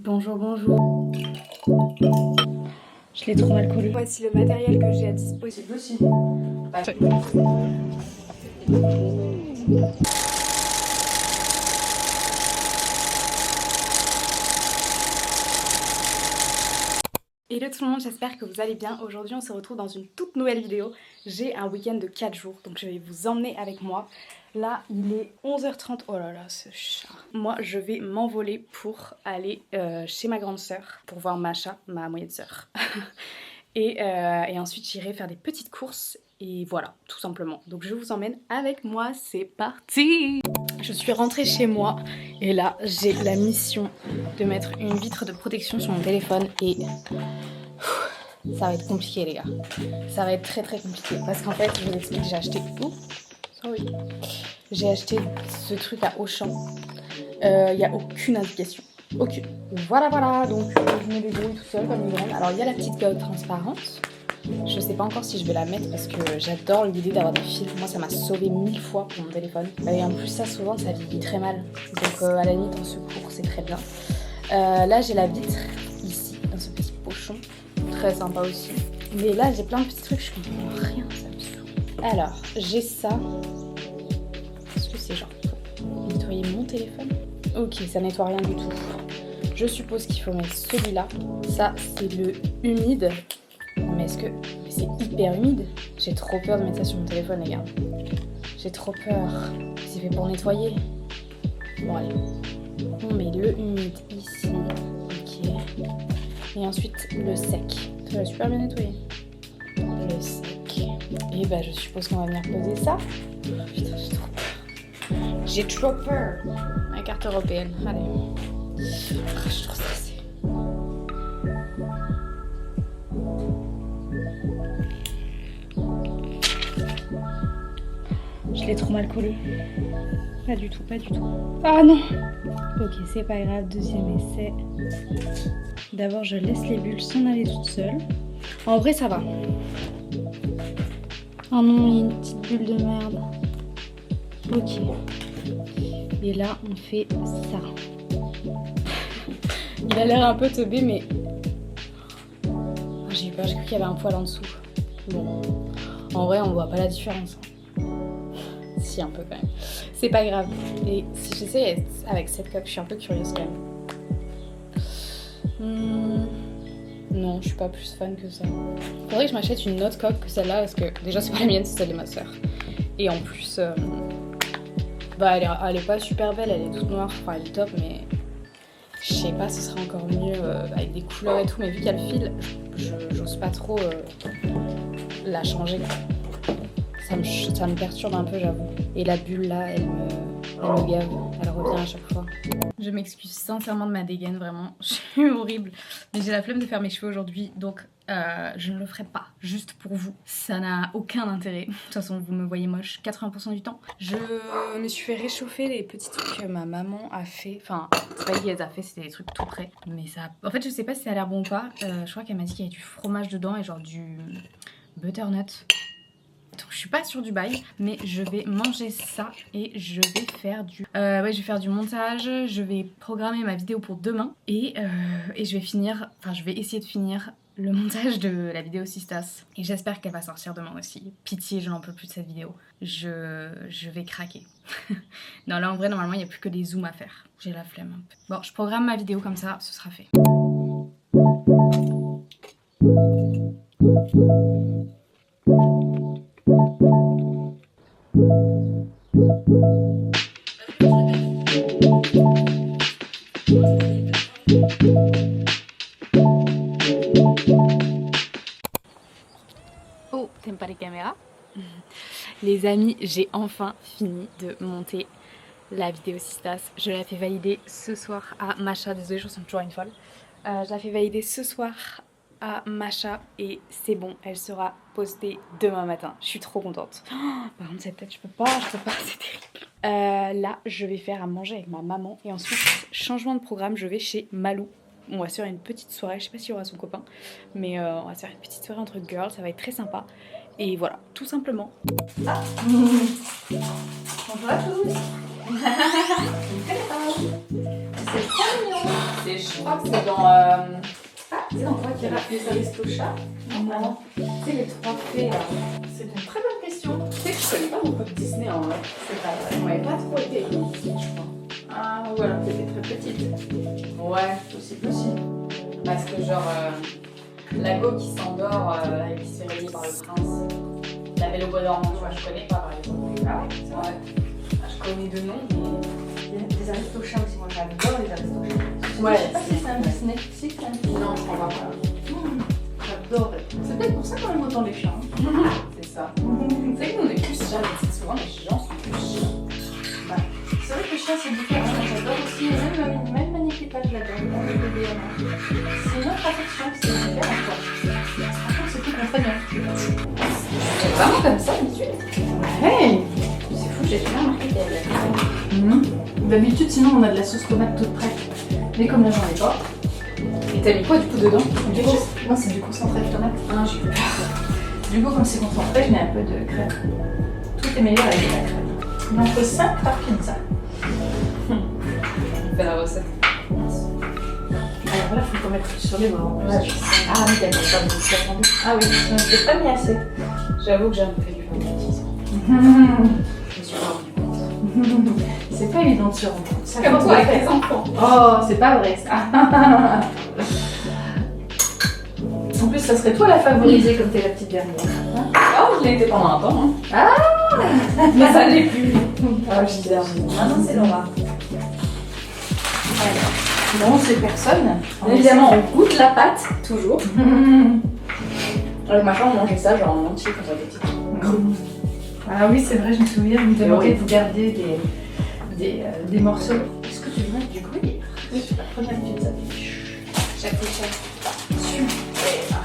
Bonjour, bonjour. Je l'ai trop mal collé. Voici le matériel que j'ai à disposition aussi. Hello tout le monde, j'espère que vous allez bien. Aujourd'hui on se retrouve dans une toute nouvelle vidéo. J'ai un week-end de 4 jours, donc je vais vous emmener avec moi. Là il est 11h30, oh là là ce chat. Moi je vais m'envoler pour aller chez ma grande sœur, pour voir Macha, ma moyenne sœur. et ensuite j'irai faire des petites courses et voilà, tout simplement. Donc je vous emmène avec moi, c'est parti. Je suis rentrée chez moi et là j'ai la mission de mettre une vitre de protection sur mon téléphone et ça va être compliqué les gars. Ça va être très compliqué parce qu'en fait je vous explique, j'ai acheté... J'ai acheté ce truc à Auchan. Il n'y a aucune indication. Aucune. Voilà, donc je me débrouille tout seul comme une grande. Alors il y a la petite gomme transparente. Je sais pas encore si je vais la mettre parce que j'adore l'idée d'avoir des fils. Moi ça m'a sauvé 1000 fois pour mon téléphone. Et en plus ça souvent ça vieillit très mal. Donc à la limite en secours c'est très bien. Là j'ai la vitre ici dans ce petit pochon. Très sympa aussi. Mais là j'ai plein de petits trucs, je comprends rien, ça me saoule. Alors j'ai ça. Est-ce que c'est genre pour nettoyer mon téléphone? Ok, ça nettoie rien du tout. Je suppose qu'il faut mettre celui-là. Ça c'est le humide. Mais est-ce que... Mais c'est hyper humide. J'ai trop peur de mettre ça sur mon téléphone les gars. J'ai trop peur. C'est fait pour nettoyer. Bon allez. On met le humide ici. Ok. Et ensuite le sec. Ça va super bien nettoyer. Le sec. Et bah je suppose qu'on va venir poser ça. Oh, putain j'ai trop peur. J'ai trop peur. Ma carte européenne. Allez. Oh, je suis trop stressée. Je l'ai trop mal collé. Pas du tout, pas du tout. Ah non. Ok, c'est pas grave, deuxième essai. D'abord, je laisse les bulles s'en aller toutes seules. En vrai, ça va. Oh non, il y a une petite bulle de merde. Ok. Et là, on fait ça. Il a l'air un peu teubé, mais... J'ai eu peur, j'ai cru qu'il y avait un poil en dessous. Bon. En vrai, on voit pas la différence. Si, un peu quand même. C'est pas grave. Et si j'essaie avec cette coque, je suis un peu curieuse quand même. Non, je suis pas plus fan que ça. Faudrait que je m'achète une autre coque que celle-là parce que déjà c'est pas la mienne, c'est celle de ma soeur. Et en plus, bah elle est pas super belle, elle est toute noire, enfin elle est top, mais je sais pas, ce serait encore mieux avec des couleurs et tout. Mais vu qu'il y a le fil, j'ose pas trop la changer. Ça me perturbe un peu, j'avoue. Et la bulle là, elle me gave. Elle revient à chaque fois. Je m'excuse sincèrement de ma dégaine, vraiment. Je suis horrible. Mais j'ai la flemme de faire mes cheveux aujourd'hui, donc je ne le ferai pas. Juste pour vous. Ça n'a aucun intérêt. De toute façon, vous me voyez moche 80% du temps. Je me suis fait réchauffer les petits trucs que ma maman a fait. Enfin, c'est pas qu'elle a fait, c'était des trucs tout prêts. Mais ça... En fait, je sais pas si ça a l'air bon ou pas. Je crois qu'elle m'a dit qu'il y avait du fromage dedans et genre du butternut. Donc, je suis pas sûre du bail, mais je vais manger ça et je vais faire du... ouais, je vais faire du montage, je vais programmer ma vidéo pour demain et je vais finir... Enfin, je vais essayer de finir le montage de la vidéo Sistas. Et j'espère qu'elle va sortir demain aussi. Pitié, je n'en peux plus de cette vidéo. Je vais craquer. Non, là, en vrai, normalement, il n'y a plus que des zooms à faire. J'ai la flemme un peu. Bon, je programme ma vidéo comme ça, ce sera fait. Oh, t'aimes pas les caméras? Les amis, j'ai enfin fini de monter la vidéo Sistas. Je la fais valider ce soir à Macha. Désolée, je ressemble toujours à une folle. Je la fais valider ce soir à Macha et c'est bon, elle sera postée demain matin. Je suis trop contente. Oh, par contre, cette tête, je peux pas, c'est terrible. Là, je vais faire à manger avec ma maman et ensuite, changement de programme, je vais chez Malou. On va se faire une petite soirée, je sais pas s'il y aura son copain, mais on va se faire une petite soirée entre girls, ça va être très sympa. Et voilà, tout simplement. Ah. Bonjour à tous. C'est trop mignon. Je crois que c'est dans... c'est dans quoi qu'il y a les Aristochats? Non. C'est les trois fées là. C'est une très bonne question. Tu sais que je connais pas beaucoup de Disney en vrai. C'est pas vrai. On m'avait pas trop été Disney, je crois. Ah, ou alors t'étais très petite. Ouais, aussi possible. Parce que genre, Lago qui s'endort et qui se fait réveiller par le prince. La Belle au Bois dormant, tu vois, je connais pas par exemple. Ah ouais, c'est vrai. Je connais deux noms, mais... Il y a des Aristochats aussi, moi j'adore les Aristochats. Ouais, je sais pas si c'est un Disney. Si, c'est un Disney. Non, je crois pas. J'adore. C'est peut-être pour ça qu'on aime autant les chiens. C'est ça. C'est vrai que nous on est plus chiens, mais souvent les gens sont plus chiens. Bah, c'est vrai que le chien c'est différent. J'adore aussi, même Magnificat, je l'adore. C'est une autre affection, c'est différent quoi. Par contre, c'est plus contraignant. C'est vraiment comme ça, d'habitude. Ouais. C'est fou, j'ai jamais remarqué qu'il y avait D'habitude, sinon on a de la sauce tomate toute prête. Mais comme là j'en ai pas. Et t'as mis quoi du coup dedans? Non, c'est du concentré de tomate. Ah, j'ai peur. Du coup, comme c'est concentré, je mets un peu de crème. Tout est meilleur avec la crème. Il en faut 5 par pizza. Fais la recette. Alors voilà, il faut mettre sur les bras. Ouais, ah oui, d'accord, pas de. Ah oui, je n'ai pas mis assez. J'avoue que j'ai un peu fait du favoritisme. Je me suis pas rendu compte. C'est pas évident de se rendre compte. C'est comme toi avec les enfants. Oh, c'est pas vrai ça. En plus, ça serait toi la favorisée comme t'es la petite dernière. Oh, je l'ai été pendant un temps. Hein. Ah, mais ça l'est plus. Ah, je dis maintenant, c'est Laura. Non, c'est personne. Évidemment, on goûte la pâte, toujours. Avec ma chambre, on mangeait ça genre en entier quand j'étais petite. Ah oui, c'est vrai, je me souviens, vous me demandez de garder des morceaux. Est-ce que tu veux mettre du gruyère? Oui, c'est la première pizza. Chaque fois. Super.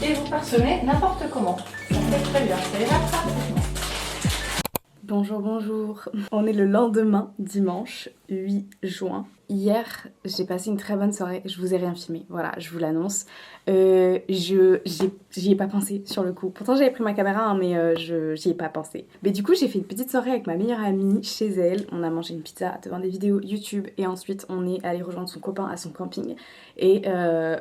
Et vous parsemez n'importe comment. Ça fait très bien, ça ira parfaitement. Bonjour, bonjour. On est le lendemain, dimanche 8 juin. Hier, j'ai passé une très bonne soirée. Je vous ai rien filmé, voilà, je vous l'annonce. J'y ai pas pensé sur le coup. Pourtant, j'avais pris ma caméra, hein, mais j'y ai pas pensé. Mais du coup, j'ai fait une petite soirée avec ma meilleure amie chez elle. On a mangé une pizza devant des vidéos YouTube et ensuite, on est allé rejoindre son copain à son camping. Et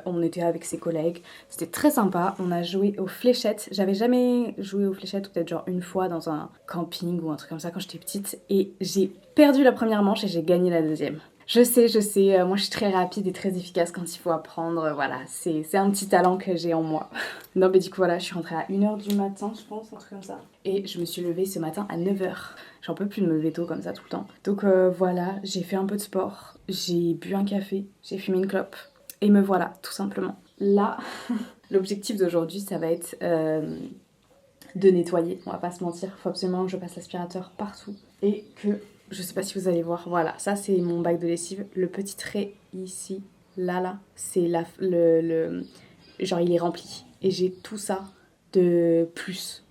on était avec ses collègues. C'était très sympa. On a joué aux fléchettes. J'avais jamais joué aux fléchettes, ou peut-être genre une fois dans un camping ou un truc comme ça quand j'étais petite. Et j'ai perdu la première manche et j'ai gagné la deuxième. Je sais, moi je suis très rapide et très efficace quand il faut apprendre, voilà, c'est un petit talent que j'ai en moi. Non mais du coup voilà, je suis rentrée à 1h du matin je pense, un truc comme ça. Et je me suis levée ce matin à 9h. J'en peux plus de me lever tôt comme ça tout le temps. Donc voilà, j'ai fait un peu de sport, j'ai bu un café, j'ai fumé une clope. Et me voilà, tout simplement. Là, l'objectif d'aujourd'hui ça va être de nettoyer, on va pas se mentir. Faut absolument que je passe l'aspirateur partout et que... Je sais pas si vous allez voir, voilà, ça c'est mon bac de lessive. Le petit trait ici, là, c'est genre il est rempli. Et j'ai tout ça de plus.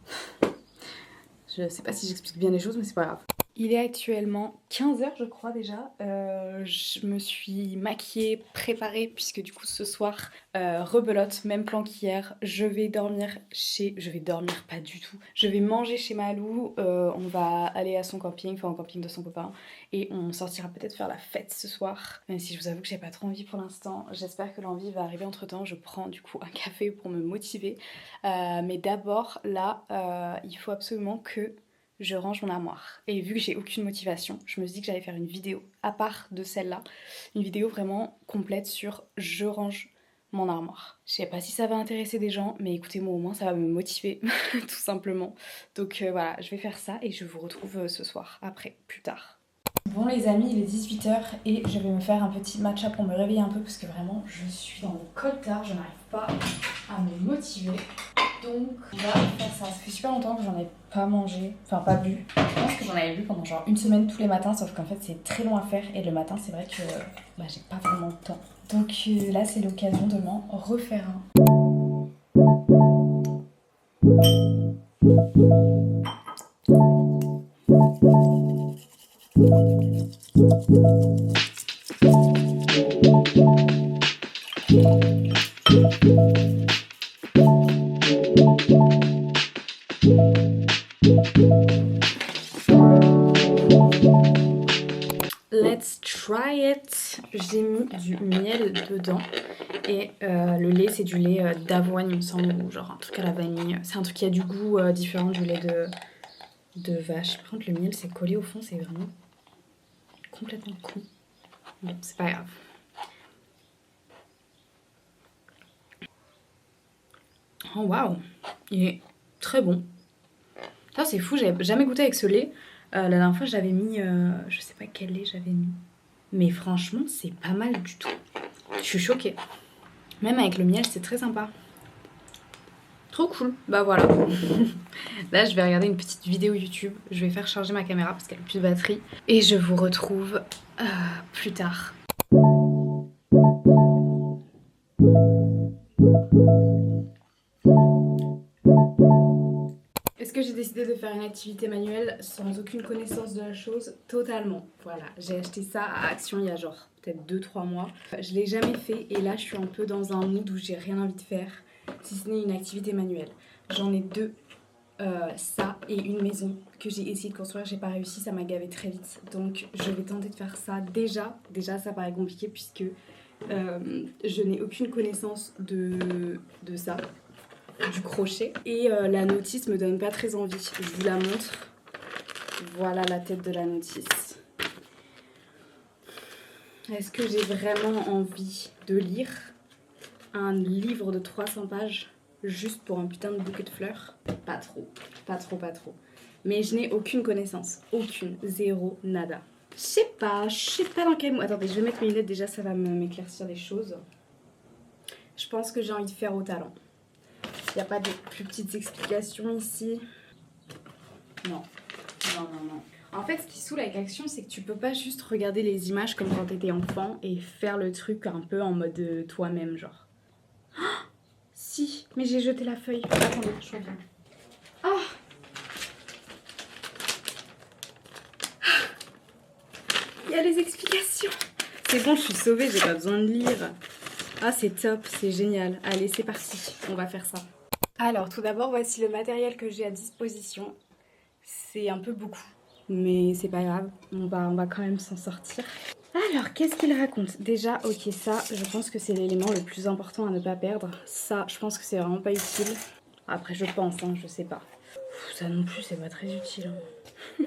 Je sais pas si j'explique bien les choses, mais c'est pas grave. Il est actuellement 15h je crois déjà. Je me suis maquillée, préparée, puisque du coup ce soir, rebelote, même plan qu'hier. Je vais dormir pas du tout. Je vais manger chez Malou, on va aller à son camping, enfin au camping de son copain. Et on sortira peut-être faire la fête ce soir. Même si je vous avoue que j'ai pas trop envie pour l'instant. J'espère que l'envie va arriver entre temps. Je prends du coup un café pour me motiver. Mais d'abord là, il faut absolument que... je range mon armoire. Et vu que j'ai aucune motivation, je me suis dit que j'allais faire une vidéo à part de celle-là. Une vidéo vraiment complète sur je range mon armoire. Je sais pas si ça va intéresser des gens, mais écoutez-moi au moins ça va me motiver, tout simplement. Donc voilà, je vais faire ça et je vous retrouve ce soir, après, plus tard. Bon les amis, il est 18h et je vais me faire un petit matcha pour me réveiller un peu parce que vraiment je suis dans le coltard, je n'arrive pas à me motiver. Donc on va faire ça. Ça fait super longtemps que j'en ai pas mangé, enfin pas bu. Je pense que j'en avais bu pendant genre une semaine tous les matins, sauf qu'en fait c'est très long à faire et le matin c'est vrai que j'ai pas vraiment de temps. Donc là c'est l'occasion de m'en refaire un. Let's try it. j'ai mis du miel dedans. Et le lait, c'est du lait d'avoine, il me semble, ou genre un truc à la vanille. C'est un truc qui a du goût différent du lait de vache. Par contre, le miel, c'est collé au fond, c'est vraiment complètement con. Bon, c'est pas grave. Oh waouh, il est très bon. Ça, c'est fou, j'avais jamais goûté avec ce lait. La dernière fois, j'avais mis, je sais pas quel lait j'avais mis. Mais franchement, c'est pas mal du tout. Je suis choquée. Même avec le miel, c'est très sympa. Trop cool. Bah voilà. Là, je vais regarder une petite vidéo YouTube. Je vais faire charger ma caméra parce qu'elle a plus de batterie. Et je vous retrouve plus tard. Est-ce que j'ai décidé de faire une activité manuelle sans aucune connaissance de la chose? Totalement. Voilà, j'ai acheté ça à Action il y a genre peut-être 2-3 mois. Je l'ai jamais fait et là je suis un peu dans un mood où j'ai rien envie de faire si ce n'est une activité manuelle. J'en ai deux, ça et une maison que j'ai essayé de construire, j'ai pas réussi, ça m'a gavé très vite. Donc je vais tenter de faire ça déjà ça paraît compliqué puisque je n'ai aucune connaissance de ça. Du crochet et la notice me donne pas très envie. Je vous la montre. Voilà la tête de la notice. Est-ce que j'ai vraiment envie de lire un livre de 300 pages juste pour un putain de bouquet de fleurs? Pas trop, pas trop, pas trop. Mais je n'ai aucune connaissance, aucune, zéro, nada. Je sais pas dans quel mood. Attendez, je vais mettre mes lunettes déjà, ça va m'éclaircir les choses. Je pense que j'ai envie de faire au talent. Il n'y a pas de plus petites explications ici. Non. En fait, ce qui saoule avec Action, c'est que tu peux pas juste regarder les images comme quand t'étais enfant et faire le truc un peu en mode toi-même, genre. Oh, si, mais j'ai jeté la feuille. Attendez, je reviens. Ah, il y a les explications. C'est bon, je suis sauvée, j'ai pas besoin de lire. Ah, c'est top, c'est génial. Allez, c'est parti, on va faire ça. Alors, tout d'abord, voici le matériel que j'ai à disposition. C'est un peu beaucoup, mais c'est pas grave, on va quand même s'en sortir. Alors, qu'est-ce qu'il raconte? Déjà, ok, ça, je pense que c'est l'élément le plus important à ne pas perdre. Ça, je pense que c'est vraiment pas utile. Après, je pense, hein, je sais pas. Ça non plus, c'est pas très utile. Hein.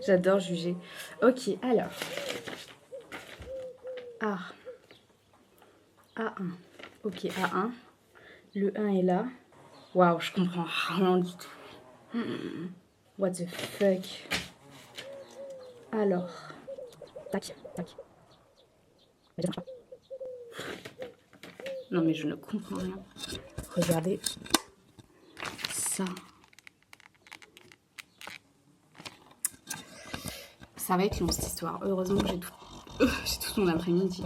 J'adore juger. Ok, alors. A1. Ok, A1. Le 1 est là. Waouh, je comprends rien du tout. What the fuck. Alors. Tac. Non mais je ne comprends rien. Regardez. Ça. Ça va être long cette histoire. Heureusement que j'ai tout mon après-midi.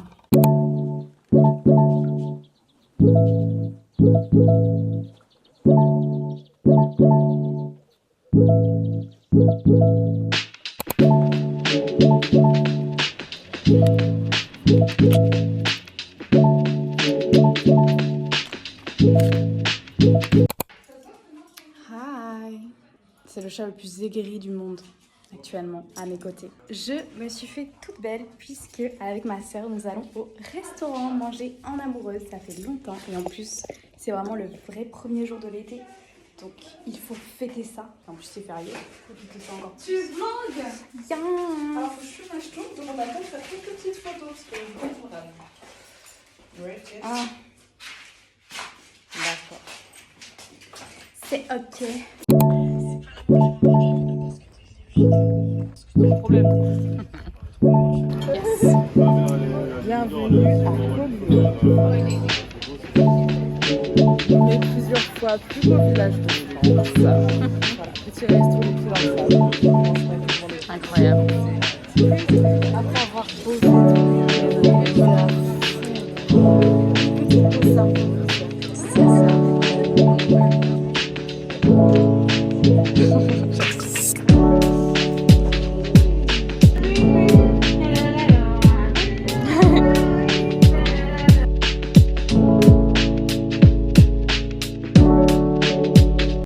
Hi. C'est le chat le plus aigri du monde actuellement à mes côtés. Je me suis fait toute belle puisque avec ma sœur nous allons au restaurant manger en amoureuse. Ça fait longtemps et en plus c'est vraiment le vrai premier jour de l'été. Donc il faut fêter ça. En plus c'est férié. Il faut fêter ça encore plus. Tu vlogs? Bien. Alors faut que je filme je tourne, donc on attend de faire quelques petites photos parce que je vois pour elle. Ouais, ok. Ah. D'accord. C'est ok. Problème. Yes. Bienvenue à Collioure. Mais plusieurs fois plus populaire de France. Voilà, petit resto les pieds dans le sable. Incroyable. Après avoir posé petite pause simple. C'est ça.